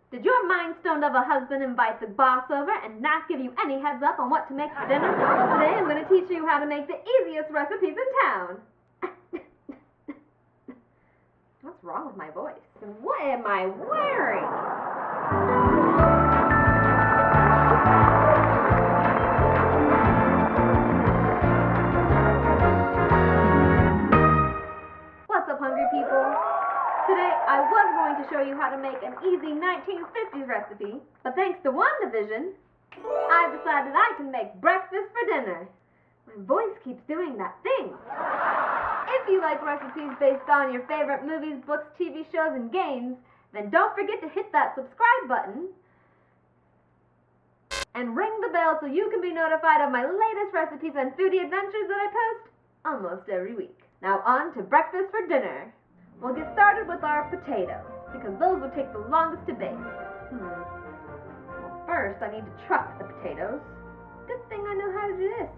Did your mind stoned of a husband invite the boss over and not give you any heads up on what to make for dinner? Today I'm going to teach you how to make the easiest recipes in town. What's wrong with my voice? What am I wearing? What's up, hungry people? Today I was going to show you how to make an easy 1950s recipe, but thanks to WandaVision, I've decided I can make breakfast for dinner. My voice keeps doing that thing. If you like recipes based on your favorite movies, books, TV shows, and games, then don't forget to hit that subscribe button and ring the bell so you can be notified of my latest recipes and foodie adventures that I post almost every week. Now on to breakfast for dinner. We'll get started with our potatoes, because those will take the longest to bake. Well, first I need to truck the potatoes. Good thing I know how to do this.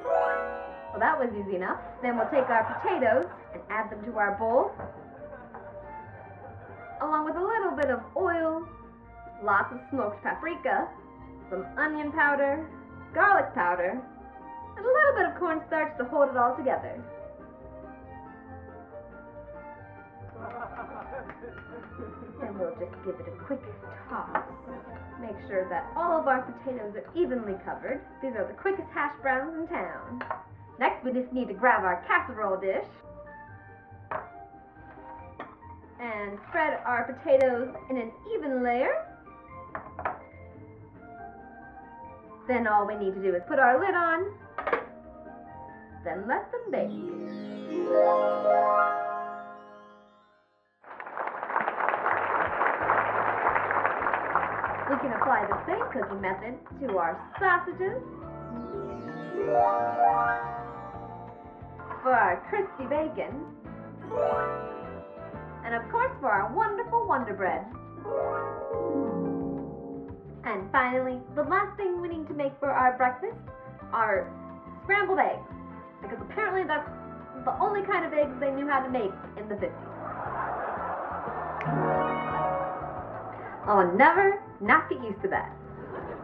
Well, that was easy enough. Then we'll take our potatoes and add them to our bowl, along with a little bit of oil, lots of smoked paprika, some onion powder, garlic powder, and a little bit of cornstarch to hold it all together. Then we'll just give it a quick toss. Make sure that all of our potatoes are evenly covered. These are the quickest hash browns in town. Next, we just need to grab our casserole dish and spread our potatoes in an even layer. Then all we need to do is put our lid on, then let them bake. We can apply the same cooking method to our sausages, for our crispy bacon, and of course for our wonderful Wonder Bread. And finally, the last thing we need to make for our breakfast are scrambled eggs, because apparently that's the only kind of eggs they knew how to make in the 50s. I'll never not get used to that.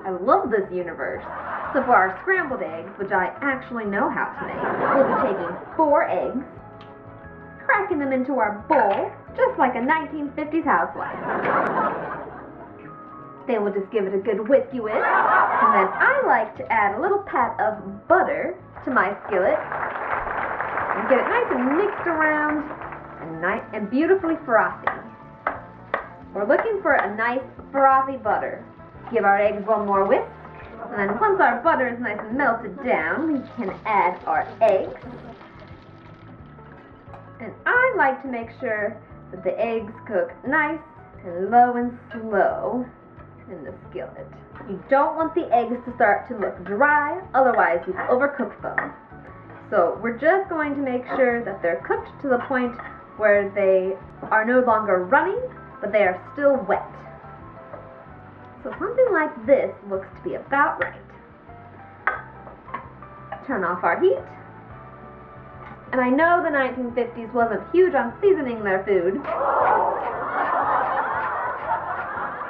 I love this universe. So for our scrambled eggs, which I actually know how to make, we'll be taking 4 eggs, cracking them into our bowl, just like a 1950s housewife. Then we'll just give it a good whiskey whisk, and then I like to add a little pat of butter to my skillet, and get it nice and mixed around, and beautifully frothy. We're looking for a nice frothy butter. Give our eggs one more whisk, and then once our butter is nice and melted down, we can add our eggs. And I like to make sure that the eggs cook nice and low and slow in the skillet. You don't want the eggs to start to look dry, otherwise you've overcooked them. So we're just going to make sure that they're cooked to the point where they are no longer running, but they are still wet. So something like this looks to be about right. Turn off our heat. And I know the 1950s wasn't huge on seasoning their food,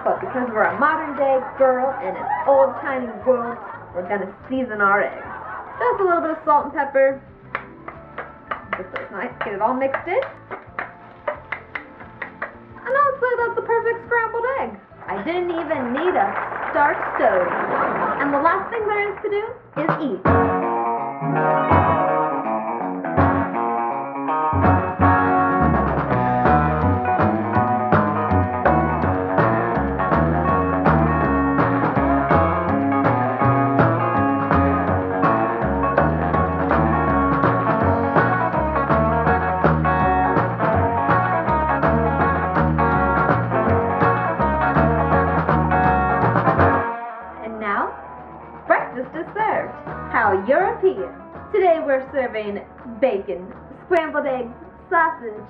but because we're a modern day girl in an old-timey world, we're gonna season our eggs. Just a little bit of salt and pepper. Just so it's nice, get it all mixed in. And I'd say that's the perfect scrambled egg. I didn't even need a starch stove. And the last thing there is to do is eat. Breakfast is served. How European. Today we're serving bacon, scrambled eggs, sausage,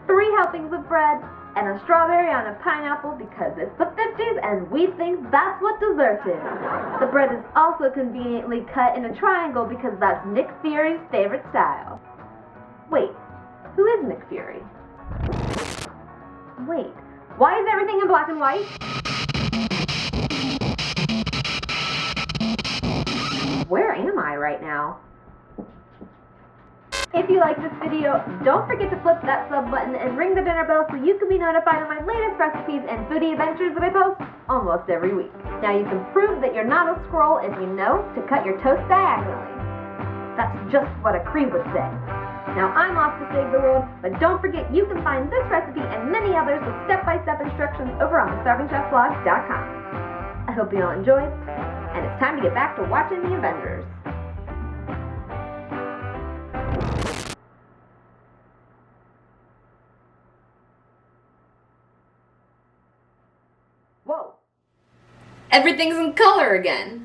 3 helpings of bread, and a strawberry on a pineapple because it's the 50s and we think that's what dessert is. The bread is also conveniently cut in a triangle because that's Nick Fury's favorite style. Wait, who is Nick Fury? Wait, Why is everything in black and white? Where am I right now? If you like this video, don't forget to flip that sub button and ring the dinner bell so you can be notified of my latest recipes and foodie adventures that I post almost every week. Now you can prove that you're not a squirrel if you know to cut your toast diagonally. That's just what a Cree would say. Now I'm off to save the world, but don't forget you can find this recipe and many others with step-by-step instructions over on thestarvingchefblog.com. I hope you all enjoyed, and it's time to get back to watching the Avengers. Whoa! Everything's in color again!